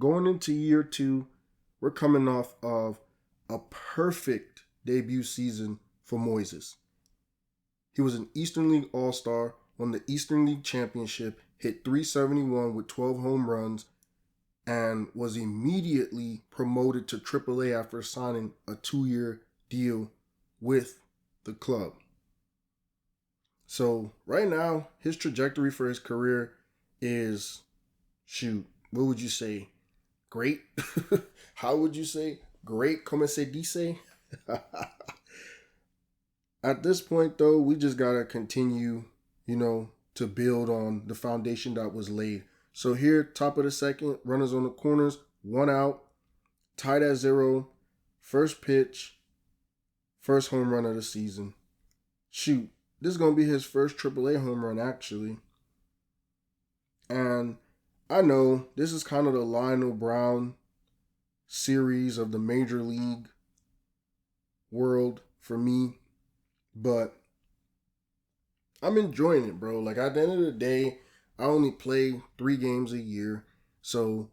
going into year two, we're coming off of a perfect debut season for Moises. He was an Eastern League All-Star, won the Eastern League Championship, hit 371 with 12 home runs, and was immediately promoted to AAA after signing a 2-year deal with the club. So right now, his trajectory for his career is, shoot, what would you say? Great? How would you say? Great, como se dice? At this point, though, we just got to continue, to build on the foundation that was laid. So here, top of the second, runners on the corners, 1 out, tied at 0, first pitch, first home run of the season. Shoot, this is going to be his first AAA home run, actually. And I know this is kind of the Lionel Brown series of the major league world for me, but I'm enjoying it, bro. Like, at the end of the day, I only play 3 games a year, so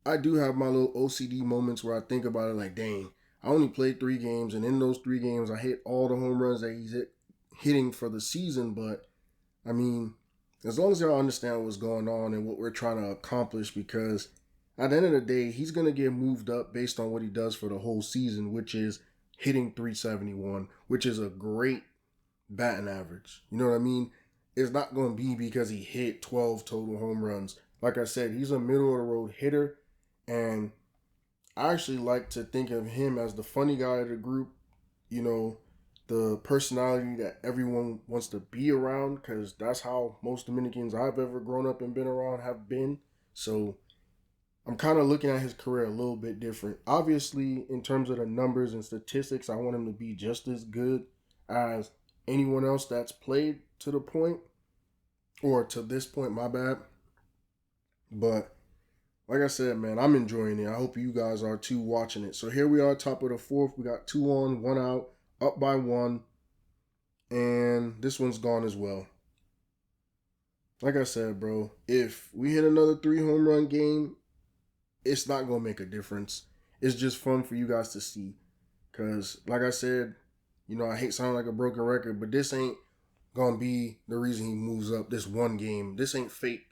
I do have my little OCD moments where I think about it like, dang, I only played 3 games, and in those 3 games, I hit all the home runs that he's hitting for the season. But, I mean, as long as y'all understand what's going on and what we're trying to accomplish, because at the end of the day, he's going to get moved up based on what he does for the whole season, which is hitting 371, which is a great batting average. You know what I mean? It's not going to be because he hit 12 total home runs. Like I said, he's a middle of the road hitter, and I actually like to think of him as the funny guy of the group, the personality that everyone wants to be around, because that's how most Dominicans I've ever grown up and been around have been. So I'm kind of looking at his career a little bit different. Obviously, in terms of the numbers and statistics, I want him to be just as good as anyone else that's played to the point, or to this point, my bad. But like I said, man, I'm enjoying it. I hope you guys are too, watching it. So here we are, top of the 4th. We got 2 on, 1 out, up by 1. And this one's gone as well. Like I said, bro, if we hit another 3 home run game, it's not going to make a difference. It's just fun for you guys to see. Because, like I said, I hate sounding like a broken record, but this ain't going to be the reason he moves up this one game. This ain't fate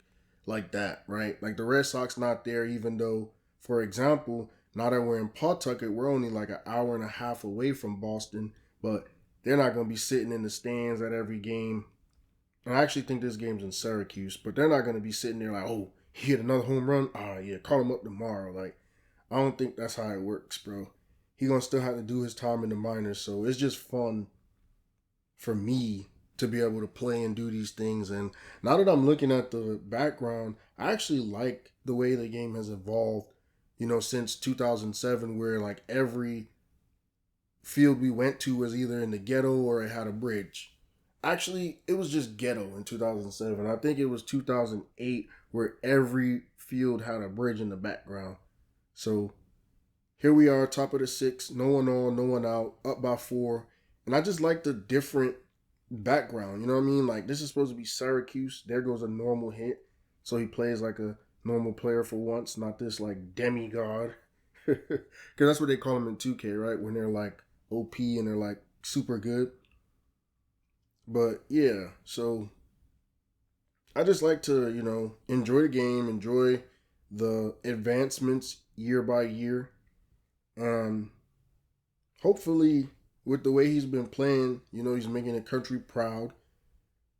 like that, right? Like, the Red Sox not there, even though, for example, now that we're in Pawtucket, we're only like an hour and a half away from Boston, but they're not going to be sitting in the stands at every game. And I actually think this game's in Syracuse, but they're not going to be sitting there like, oh, he hit another home run? Ah, yeah, call him up tomorrow. Like, I don't think that's how it works, bro. He going to still have to do his time in the minors, so it's just fun for me to be able to play and do these things. And now that I'm looking at the background, I actually like the way the game has evolved, since 2007, where like every field we went to was either in the ghetto or it had a bridge. Actually, it was just ghetto in 2007. I think it was 2008 where every field had a bridge in the background. So here we are, top of the 6th, no one on, no one out, up by 4. And I just like the different background, you know what I mean? Like, this is supposed to be Syracuse. There goes a normal hit. So he plays like a normal player for once, not this like demigod. Because that's what they call him in 2K, right? When they're like OP and they're like super good. But yeah, so I just like to, enjoy the game, enjoy the advancements year by year. And hopefully, with the way he's been playing, he's making the country proud.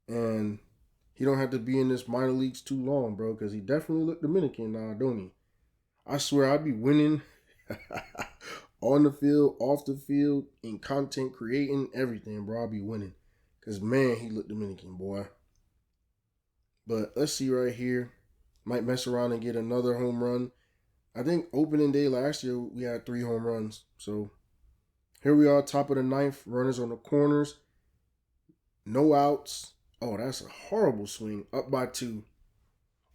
And he don't have to be in this minor leagues too long, bro, because he definitely looked Dominican now, don't he? I swear I'd be winning on the field, off the field, in content creating, everything, bro. I'll be winning. Because, man, he looked Dominican, boy. But let's see right here. Might mess around and get another home run. I think opening day last year, we had 3 home runs. So here we are, top of the 9th. Runners on the corners. No outs. Oh, that's a horrible swing. Up by 2.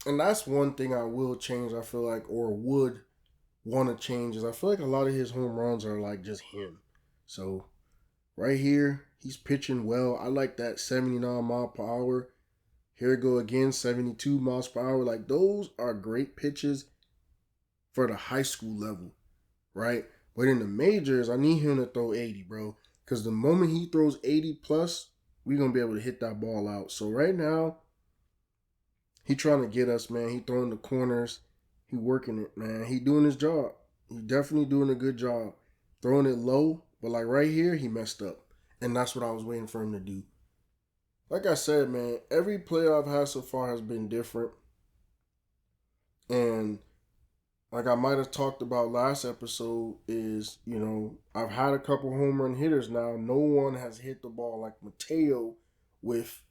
And that's one thing I will change, I feel like, or would want to change, is I feel like a lot of his home runs are like just him. So right here, he's pitching well. I like that 79 mile per hour. Here we go again, 72 miles per hour. Like, those are great pitches. for the high school level, right? But in the majors, I need him to throw 80, bro. Because the moment he throws 80 plus, we're going to be able to hit that ball out. So right now, he trying to get us, man. He throwing the corners. He working it, man. He doing his job. He definitely doing a good job. Throwing it low, but like right here, he messed up. And that's what I was waiting for him to do. Like I said, man, every play I've had so far has been different. And like I might have talked about last episode is, I've had a couple home run hitters now. No one has hit the ball like Mateo with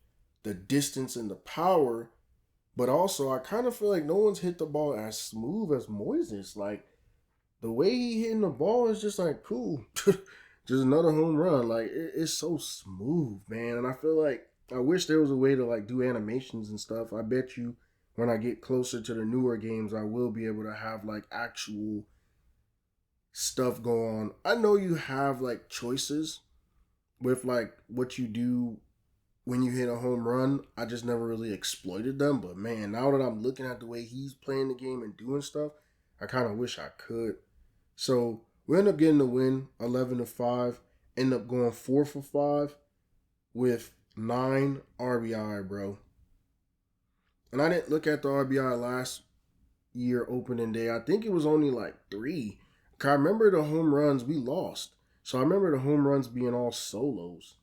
the distance and the power. But also, I kind of feel like no one's hit the ball as smooth as Moises. Like, the way he hitting the ball is just like, cool. Just another home run. Like, it's so smooth, man. And I feel like I wish there was a way to, like, do animations and stuff. I bet you when I get closer to the newer games, I will be able to have, like, actual stuff go on. I know you have, like, choices with, like, what you do when you hit a home run. I just never really exploited them. But man, now that I'm looking at the way he's playing the game and doing stuff, I kind of wish I could. So we end up getting the win, 11-5. End up going 4 for 5 with 9 RBI, bro. And I didn't look at the RBI last year opening day. I think it was only like 3. I remember the home runs we lost. So I remember the home runs being all solos.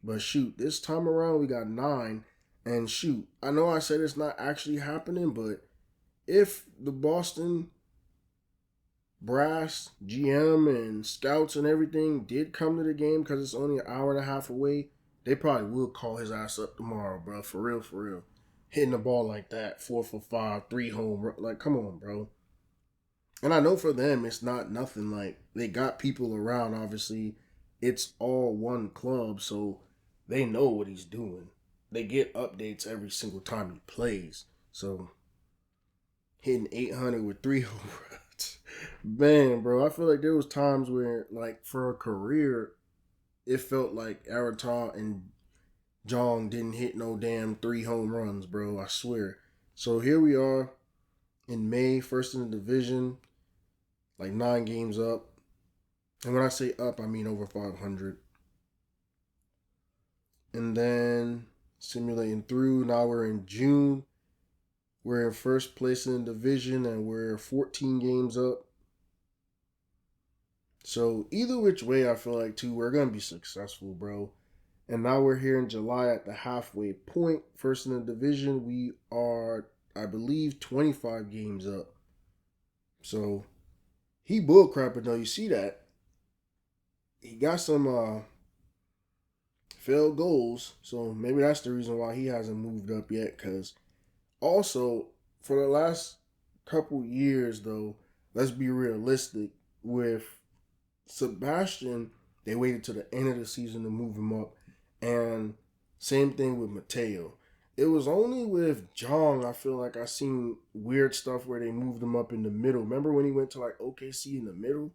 But shoot, this time around we got 9. And shoot, I know I said it's not actually happening, but if the Boston brass, GM, and scouts and everything did come to the game because it's only an hour and a half away, they probably will call his ass up tomorrow, bro. For real, for real. Hitting the ball like that, 4 for 5, 3 home run. Like, come on, bro. And I know for them, it's not nothing. Like, they got people around, obviously. It's all one club, so they know what he's doing. They get updates every single time he plays. So, hitting 800 with 3 home runs. Man, bro, I feel like there was times where, like, for a career, it felt like Aratar and Jong didn't hit no damn 3 home runs, bro. I swear. So here we are in May, first in the division, like 9 games up. And when I say up, I mean over 500. And then simulating through, now we're in June. We're in first place in the division and we're 14 games up. So either which way, I feel like, too, we're going to be successful, bro. And now we're here in July at the halfway point. First in the division, we are, I believe, 25 games up. So he bullcrapping, though. You see that? He got some failed goals. So maybe that's the reason why he hasn't moved up yet. Because also, for the last couple years, though, let's be realistic. With Sebastian, they waited to the end of the season to move him up. And same thing with Mateo. It was only with Jong, I feel like I seen weird stuff where they moved him up in the middle. Remember when he went to like OKC in the middle?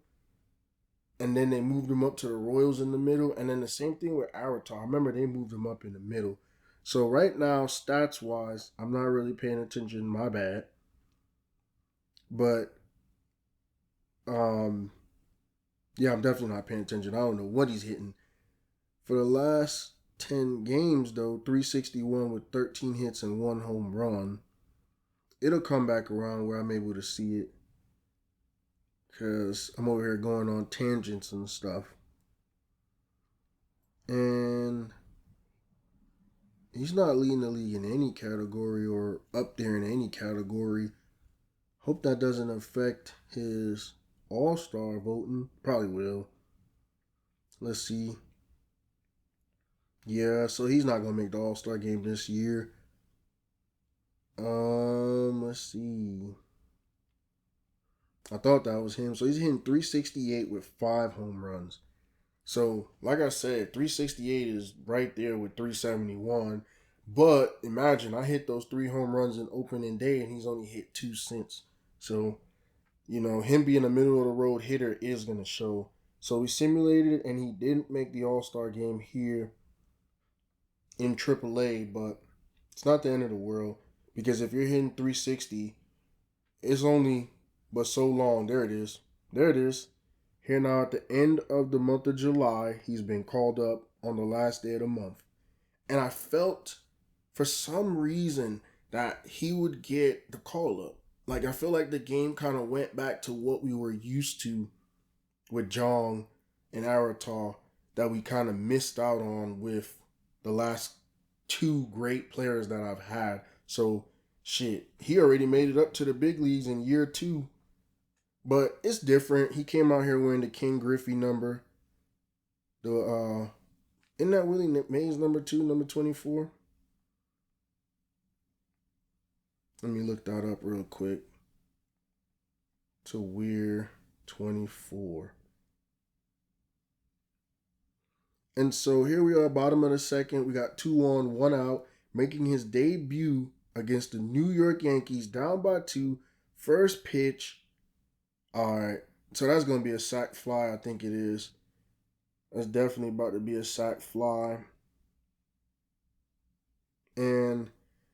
And then they moved him up to the Royals in the middle. And then the same thing with Aratar. I remember they moved him up in the middle. So right now, stats-wise, I'm not really paying attention. My bad. But, yeah, I'm definitely not paying attention. I don't know what he's hitting. For the last 10 games, though, 361 with 13 hits and 1 home run. It'll come back around where I'm able to see it. Because I'm over here going on tangents and stuff. And he's not leading the league in any category or up there in any category. Hope that doesn't affect his all-star voting. Probably will. Let's see. Yeah, so he's not going to make the all-star game this year. Let's see. I thought that was him. So he's hitting 368 with 5 home runs. So, like I said, 368 is right there with 371. But imagine I hit those 3 home runs in opening day and he's only hit 2 since. So, him being a middle of the road hitter is going to show. So we simulated it and he didn't make the All-Star game here in AAA, but it's not the end of the world because if you're hitting 360, it's only but so long. There it is. There it is. Here now at the end of the month of July, he's been called up on the last day of the month. And I felt for some reason that he would get the call up. Like, I feel like the game kind of went back to what we were used to with Jong and Aratal that we kind of missed out on with the last two great players that I've had. So, shit, he already made it up to the big leagues in year two. But it's different. He came out here wearing the King Griffey number. The isn't that Willie Mays number 2, number 24? Let me look that up real quick. To wear 24. And so here we are, bottom of the second. We got 2 on, 1 out, making his debut against the New York Yankees, down by 2. First pitch. All right. So that's going to be a sac fly, I think it is. That's definitely about to be a sac fly. And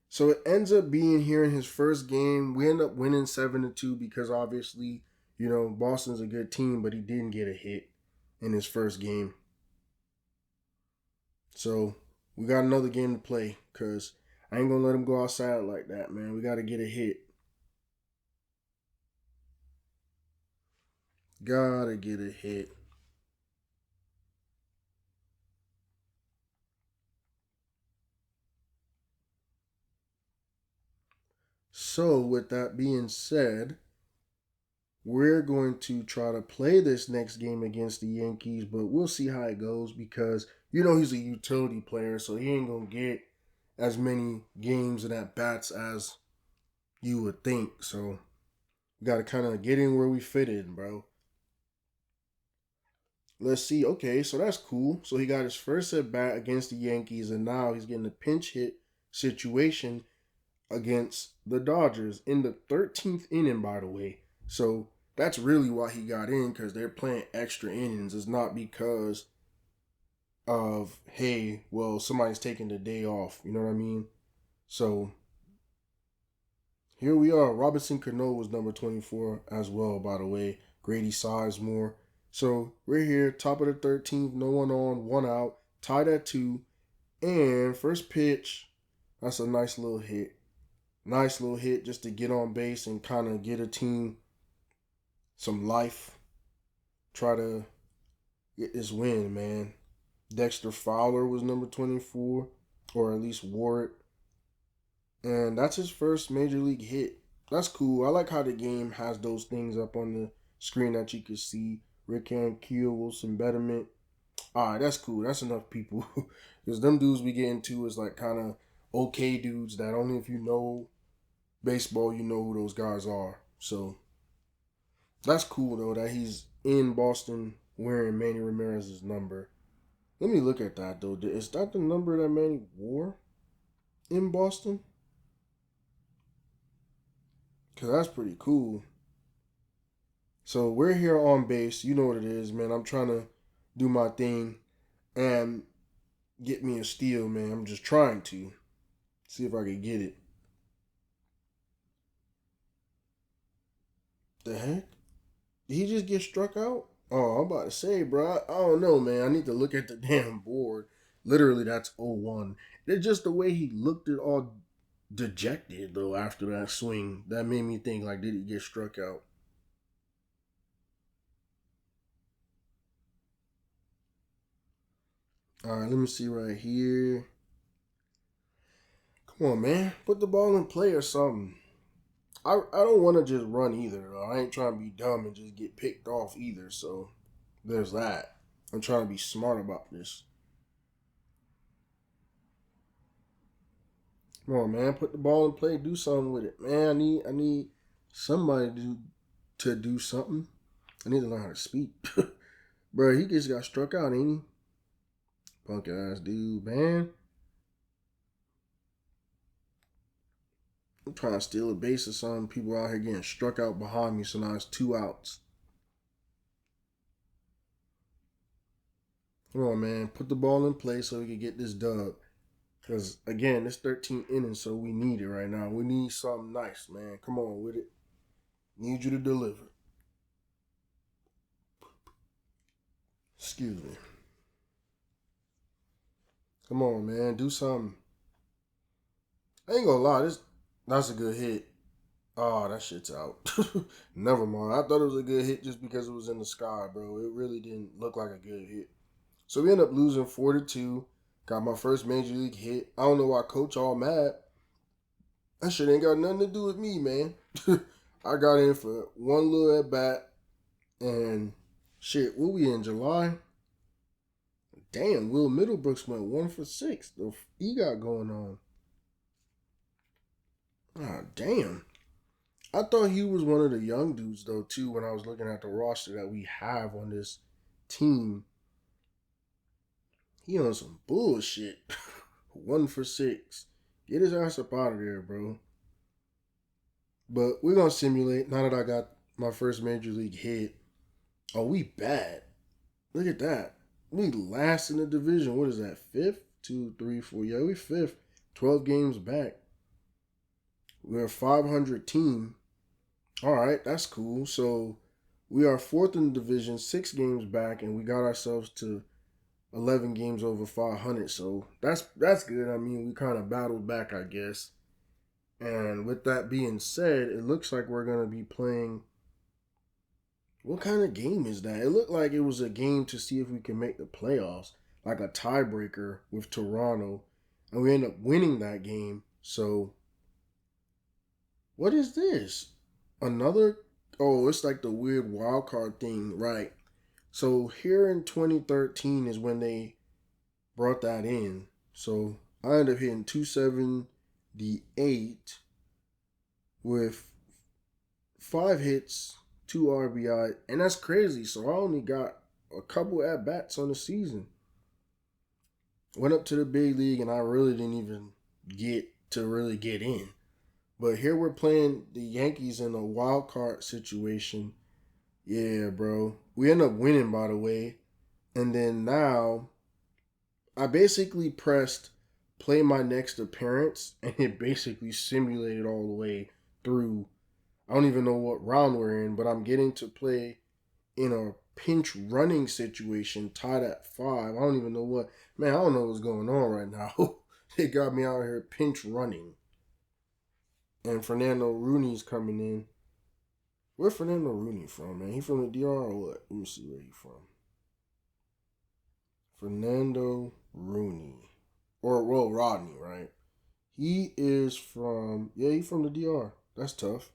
so it ends up being here in his first game. We end up winning 7-2 because obviously, you know, Boston's a good team, but he didn't get a hit in his first game. So we got another game to play because I ain't going to let him go outside like that, man. We got to get a hit. Gotta get a hit. So with that being said, we're going to try to play this next game against the Yankees, but we'll see how it goes because, you know, he's a utility player, so he ain't going to get as many games and at bats as you would think. So we got to kind of get in where we fit in, bro. Let's see. Okay, so that's cool. So he got his first at bat against the Yankees, and now he's getting a pinch hit situation against the Dodgers in the 13th inning, by the way. So that's really why he got in, because they're playing extra innings. It's not because of, hey, well, somebody's taking the day off. You know what I mean? So here we are. Robinson Cano was number 24 as well, by the way. Grady Sizemore. So we're here, top of the 13th, no one on, 1 out, tied at 2. And first pitch, that's a nice little hit. Nice little hit just to get on base and kind of get a team some life. Try to get this win, man. Dexter Fowler was number 24, or at least wore it. And that's his first major league hit. That's cool. I like how the game has those things up on the screen that you can see. Rick Ankiel, Wilson Betterment. Alright, that's cool. That's enough people. Because them dudes we get into is like kind of okay dudes that only if you know baseball, you know who those guys are. So that's cool though that he's in Boston wearing Manny Ramirez's number. Let me look at that though. Is that the number that Manny wore in Boston? Because that's pretty cool. So we're here on base. You know what it is, man. I'm trying to do my thing and get me a steal, man. I'm just trying to see if I can get it. The heck? Did he just get struck out? Oh, I'm about to say, bro. I don't know, man. I need to look at the damn board. Literally, that's 0-1. It's just the way he looked at all dejected, though, after that swing. That made me think, like, did he get struck out? All right, let me see right here. Come on, man. Put the ball in play or something. I don't want to just run either, though. I ain't trying to be dumb and just get picked off either, so there's that. I'm trying to be smart about this. Come on, man. Put the ball in play. Do something with it, man. I need somebody to do something. I need to learn how to speak. Bro, he just got struck out, ain't he? Punk ass dude, man. I'm trying to steal a base or something. People out here getting struck out behind me, so now it's 2 outs. Come on, man. Put the ball in play so we can get this dub. Because, again, it's 13 innings, so we need it right now. We need something nice, man. Come on with it. Need you to deliver. Excuse me. Come on, man. Do something. I ain't gonna lie. That's a good hit. Oh, that shit's out. Never mind. I thought it was a good hit just because it was in the sky, bro. It really didn't look like a good hit. So we end up losing 4-2. Got my first major league hit. I don't know why coach all mad. That shit ain't got nothing to do with me, man. I got in for one little at bat, and shit, what we in July? Damn, Will Middlebrooks went 1 for 6. The he got going on. Ah, damn. I thought he was one of the young dudes though too. When I was looking at the roster that we have on this team, he on some bullshit. 1 for 6. Get his ass up out of there, bro. But we're gonna simulate now that I got my first major league hit. Oh, we bad. Look at that. We last in the division. What is that? Fifth? 2, 3, 4. Yeah, we fifth. 12 games back. We're a 500 team. All right, that's cool. So we are fourth in the division, 6 games back, and we got ourselves to 11 games over 500. So that's good. I mean, we kind of battled back, I guess. And with that being said, it looks like we're going to be playing. What kind of game is that? It looked like it was a game to see if we can make the playoffs, like a tiebreaker with Toronto. And we end up winning that game. So, what is this? Another? Oh, it's like the weird wild card thing, right? So, here in 2013 is when they brought that in. So, I ended up hitting 278 with 5 hits, 2 RBI, and that's crazy. So I only got a couple at bats on the season. Went up to the big league, and I really didn't even get in. But here we're playing the Yankees in a wild card situation. Yeah, bro. We end up winning, by the way. And then now, I basically pressed play my next appearance, and it basically simulated all the way through. I don't even know what round we're in, but I'm getting to play in a pinch running situation tied at 5. I don't even know what. Man, I don't know what's going on right now. They got me out here pinch running. And Fernando Rooney's coming in. Where Fernando Rooney from, man? He from the DR or what? Let me see where he from. Fernando Rooney. Or, well, Rodney, right? He is from, yeah, he's from the DR. That's tough.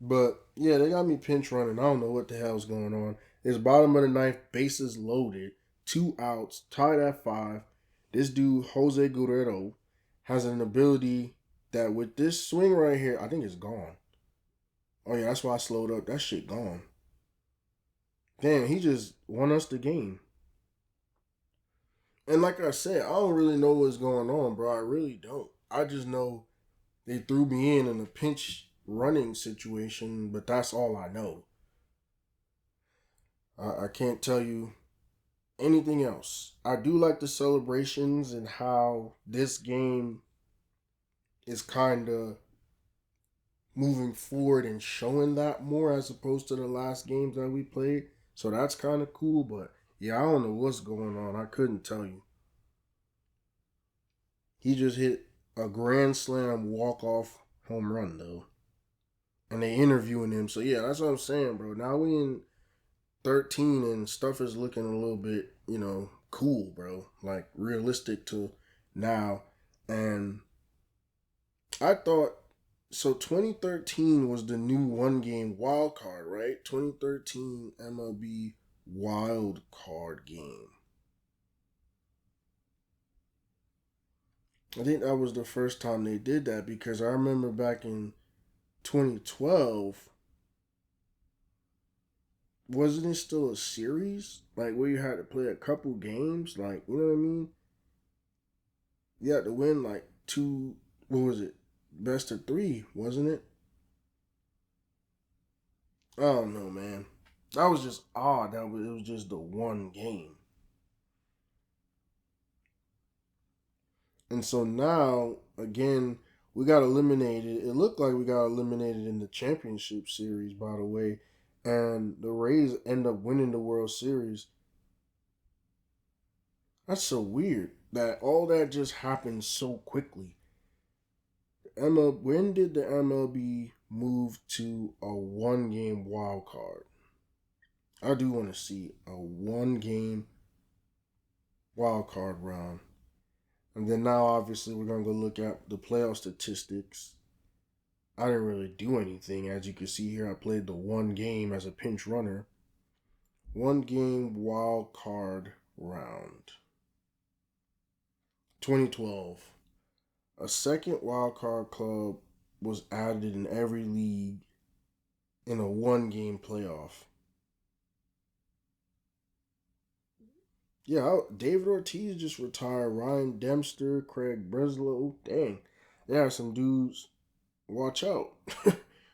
But yeah, they got me pinch running. I don't know what the hell's going on. It's bottom of the ninth, bases loaded, 2 outs, tied at 5. This dude, Jose Guerrero, has an ability that with this swing right here, I think it's gone. Oh yeah, that's why I slowed up. That shit gone. Damn, he just won us the game. And like I said, I don't really know what's going on, bro. I really don't. I just know they threw me in a pinch running situation, but that's all I know. I can't tell you anything else. I do like the celebrations and how this game is kind of moving forward and showing that more as opposed to the last games that we played. So that's kind of cool, but yeah, I don't know what's going on. I couldn't tell you. He just hit a grand slam walk-off home run, though. And they interviewing him. So yeah, that's what I'm saying, bro. Now we in 13 and stuff is looking a little bit, cool, bro. Like realistic to now. And I thought, so 2013 was the new 1-game wild card, right? 2013 MLB wild card game. I think that was the first time they did that because I remember back in 2012, wasn't it still a series? Like where you had to play a couple games? Like, you know what I mean? You had to win like 2, what was it? Best of 3, wasn't it? I don't know, man. That was just odd. It was just the 1 game. And so now, again, we got eliminated. It looked like we got eliminated in the championship series, by the way. And the Rays end up winning the World Series. That's so weird that all that just happened so quickly. When did the MLB move to a 1 game wild card? I do want to see a 1 game wild card round. And then now, obviously, we're going to go look at the playoff statistics. I didn't really do anything. As you can see here, I played the 1 game as a pinch runner. 1 game wild card round. 2012. A second wild card club was added in every league in a 1 game playoff. Yeah, David Ortiz just retired. Ryan Dempster, Craig Breslow. Dang. There are some dudes. Watch out.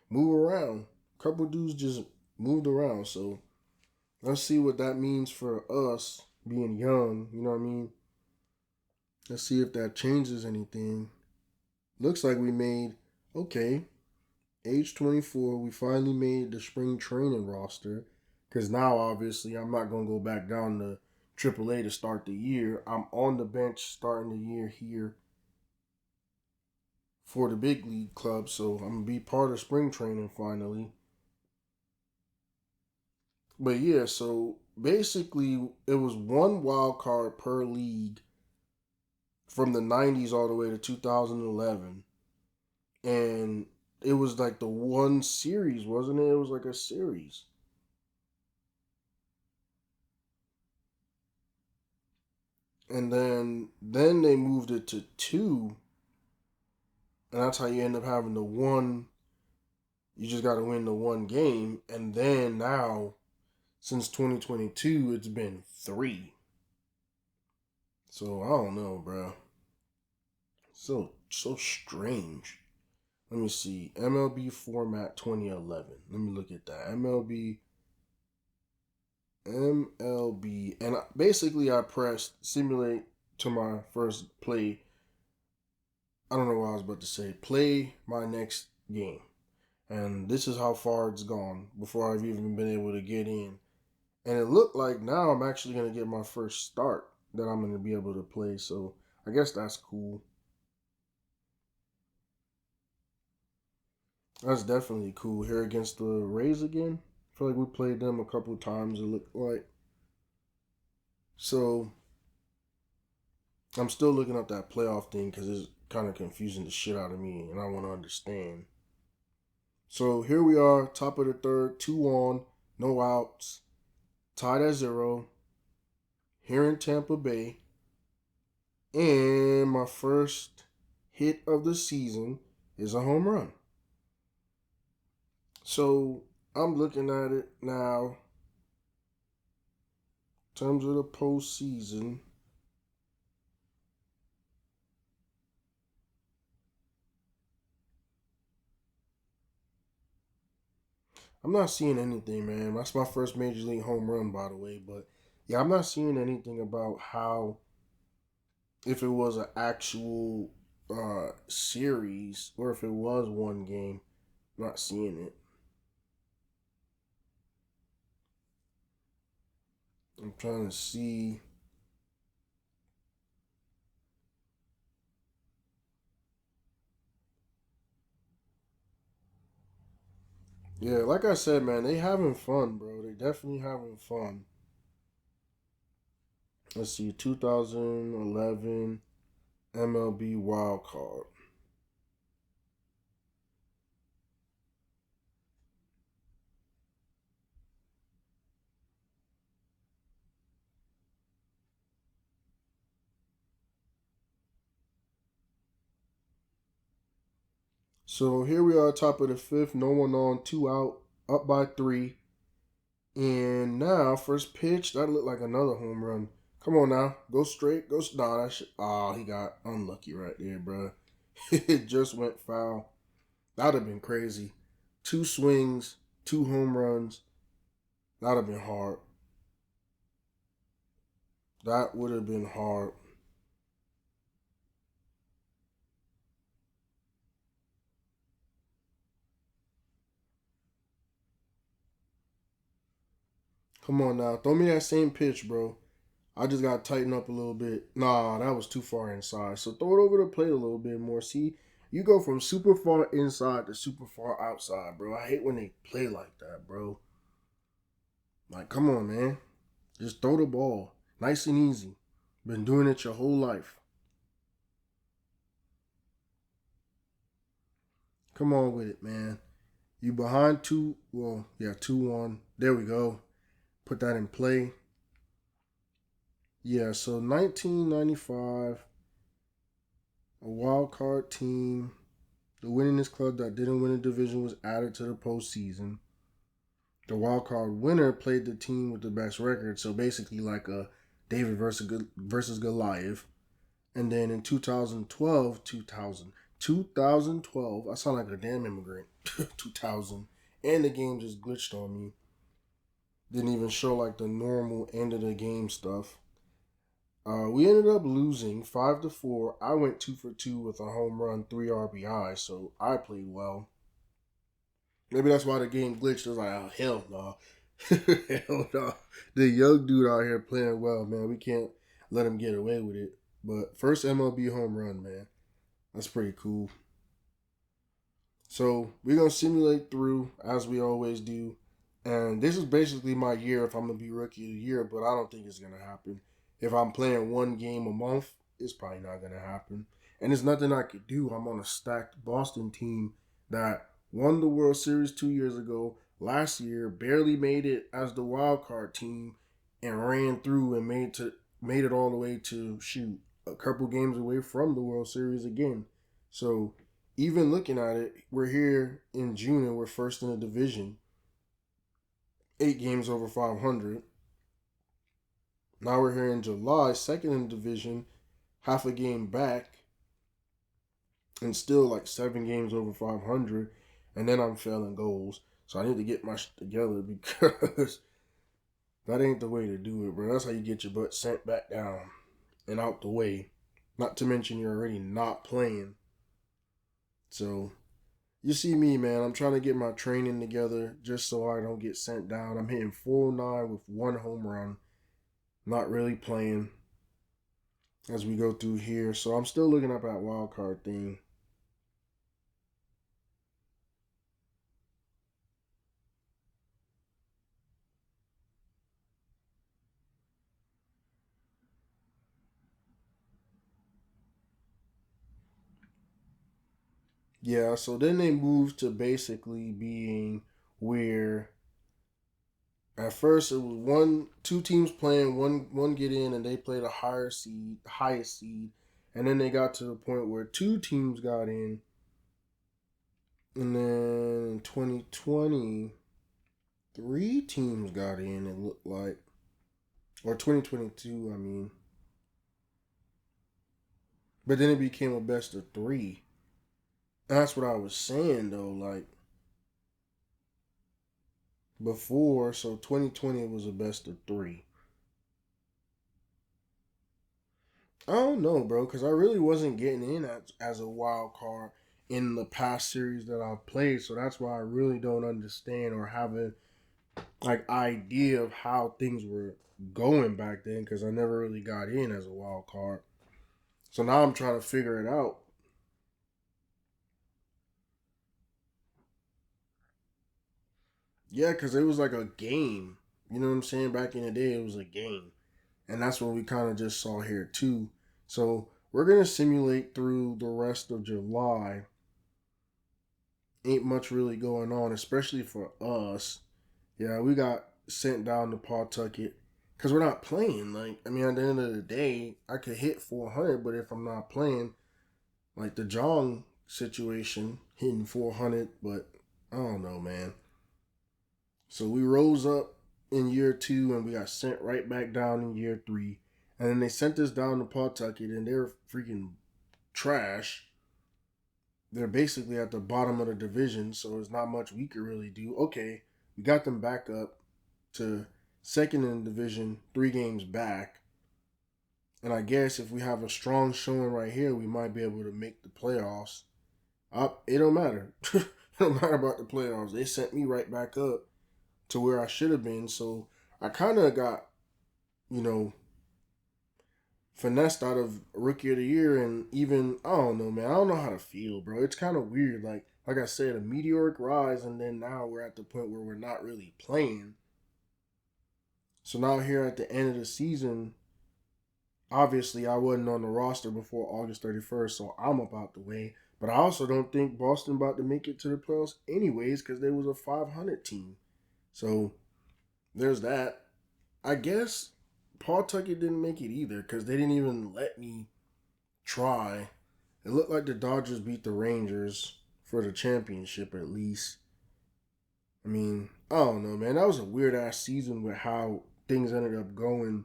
Move around. A couple dudes just moved around. So let's see what that means for us being young. You know what I mean? Let's see if that changes anything. Looks like we made, okay, age 24. We finally made the spring training roster. Because now, obviously, I'm not going to go back down to AAA to start the year. I'm on the bench starting the year here for the big league club, so I'm going to be part of spring training finally. But yeah, so basically it was one wild card per league from the 90s all the way to 2011. And it was like the one series, wasn't it? It was like a series. And then they moved it to 2, and that's how you end up having the one. You just got to win the 1 game, and then now, since 2022, it's been 3. So I don't know, bro. So strange. Let me see. MLB format 2011. Let me look at that. MLB, and basically I pressed simulate to my first play. I don't know what I was about to say. Play my next game. And this is how far it's gone before I've even been able to get in. And it looked like now I'm actually going to get my first start that I'm going to be able to play. So I guess that's cool. That's definitely cool. Here against the Rays again. I feel like we played them a couple times, it looked like. So I'm still looking up that playoff thing because it's kind of confusing the shit out of me and I want to understand. So here we are, top of the third, 2 on, no outs, tied at 0, here in Tampa Bay. And my first hit of the season is a home run. So I'm looking at it now. In terms of the postseason, I'm not seeing anything, man. That's my first major league home run, by the way. But yeah, I'm not seeing anything about how, if it was an actual series or if it was 1 game. I'm not seeing it. I'm trying to see. Yeah, like I said, man, they having fun, bro. They definitely having fun. Let's see, 2011 MLB wild card. So here we are, top of the 5th, no one on, 2 out, up by 3. And now, first pitch, that looked like another home run. Come on now, go straight, go. Nah, that shit. Oh, he got unlucky right there, bro. It just went foul. That'd have been crazy. 2 swings, 2 home runs. That'd have been hard. That would have been hard. Come on now. Throw me that same pitch, bro. I just got to tighten up a little bit. Nah, that was too far inside. So throw it over the plate a little bit more. See, you go from super far inside to super far outside, bro. I hate when they play like that, bro. Like, come on, man. Just throw the ball. Nice and easy. Been doing it your whole life. Come on with it, man. You behind 2-1. There we go. Put that in play. Yeah, so 1995, a wild card team. The winningest club that didn't win a division was added to the postseason. The wild card winner played the team with the best record, so basically like a David versus Goliath. And then in 2012, I sound like a damn immigrant. 2000, and the game just glitched on me. Didn't even show like the normal end of the game stuff. We ended up losing 5-4. I went 2 for 2 with a home run, 3 RBI, so I played well. Maybe that's why the game glitched. It was like, oh, hell no. Hell no. The young dude out here playing well, man. We can't let him get away with it. But first MLB home run, man. That's pretty cool. So we're going to simulate through as we always do. And this is basically my year if I'm going to be rookie of the year, but I don't think it's going to happen. If I'm playing one game a month, it's probably not going to happen. And there's nothing I could do. I'm on a stacked Boston team that won the World Series 2 years ago. Last year, barely made it as the wild card team and ran through and made it all the way to shoot a couple games away from the World Series again. So even looking at it, we're here in June and we're first in the division. 8 games over 500. Now we're here in July, second in the division, half a game back, and still like 7 games over 500. And then I'm failing goals. So I need to get my shit together because that ain't the way to do it, bro. That's how you get your butt sent back down and out the way. Not to mention you're already not playing. So you see me, man. I'm trying to get my training together just so I don't get sent down. I'm hitting 409 with 1 home run. Not really playing as we go through here. So I'm still looking up that wild card thing. Yeah, so then they moved to basically being where at first it was two teams playing, one get in and they played a highest seed, and then they got to the point where 2 teams got in, and then in 2020, 3 teams got in. It looked like, or 2022, I mean, but then it became a best of 3. And that's what I was saying though, like before. So 2020 was a best of 3. I don't know, bro, because I really wasn't getting in as a wild card in the past series that I've played. So that's why I really don't understand or have a like idea of how things were going back then because I never really got in as a wild card. So now I'm trying to figure it out. Yeah, because it was like a game. You know what I'm saying? Back in the day, it was a game. And that's what we kind of just saw here, too. So we're going to simulate through the rest of July. Ain't much really going on, especially for us. Yeah, we got sent down to Pawtucket because we're not playing. Like, I mean, at the end of the day, I could hit 400, but if I'm not playing, like the Jong situation, hitting 400, but I don't know, man. So we rose up in year 2 and we got sent right back down in year 3. And then they sent us down to Pawtucket and they're freaking trash. They're basically at the bottom of the division, so there's not much we could really do. Okay, we got them back up to second in the division, 3 games back. And I guess if we have a strong showing right here, we might be able to make the playoffs. It don't matter. It don't matter about the playoffs. They sent me right back up to where I should have been. So I kind of got, you know, finessed out of Rookie of the Year, and even I don't know, man. I don't know how to feel, bro. It's kind of weird. Like I said, a meteoric rise, and then now we're at the point where we're not really playing. So now here at the end of the season, obviously I wasn't on the roster before August 31st, so I'm up out the way. But I also don't think Boston about to make it to the playoffs anyways, because they was a 500 team. So there's that. I guess Paul Tucker didn't make it either, because they didn't even let me try. It looked like the Dodgers beat the Rangers for the championship at least. I mean, I don't know, man. That was a weird ass season with how things ended up going.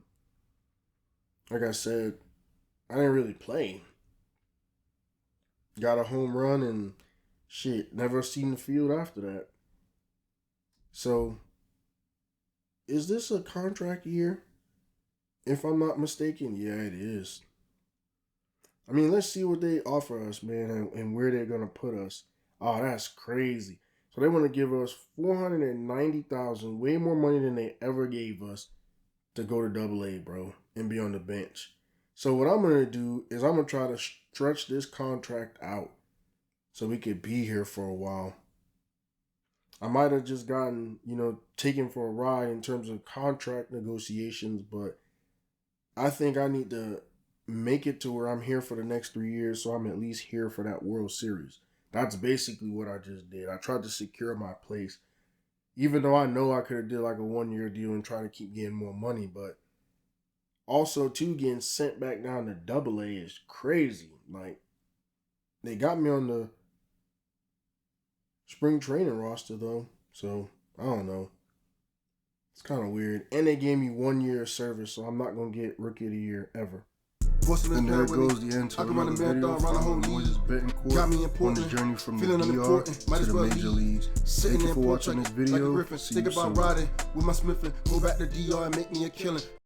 Like I said, I didn't really play. Got a home run and shit, never seen the field after that. So, is this a contract year? If I'm not mistaken, yeah, it is. I mean, let's see what they offer us, man, and where they're gonna put us. Oh, that's crazy. So they want to give us $490,000, way more money than they ever gave us, to go to AA, bro, and be on the bench. So what I'm gonna do is I'm gonna try to stretch this contract out so we could be here for a while. I might have just gotten, taken for a ride in terms of contract negotiations, but I think I need to make it to where I'm here for the next 3 years, so I'm at least here for that World Series. That's basically what I just did. I tried to secure my place, even though I know I could have did like a 1-year deal and try to keep getting more money. But also, too, getting sent back down to AA is crazy. Like, they got me on the spring training roster, though. So, I don't know. It's kind of weird. And they gave me 1 year of service, so I'm not going to get Rookie of the Year ever. And there goes the end to another video from MOISES BETANCOURT on the journey from the DR to the major leagues. Thank you for watching this video. See you soon. Riding with my Smith and go back to DR and make me a killing.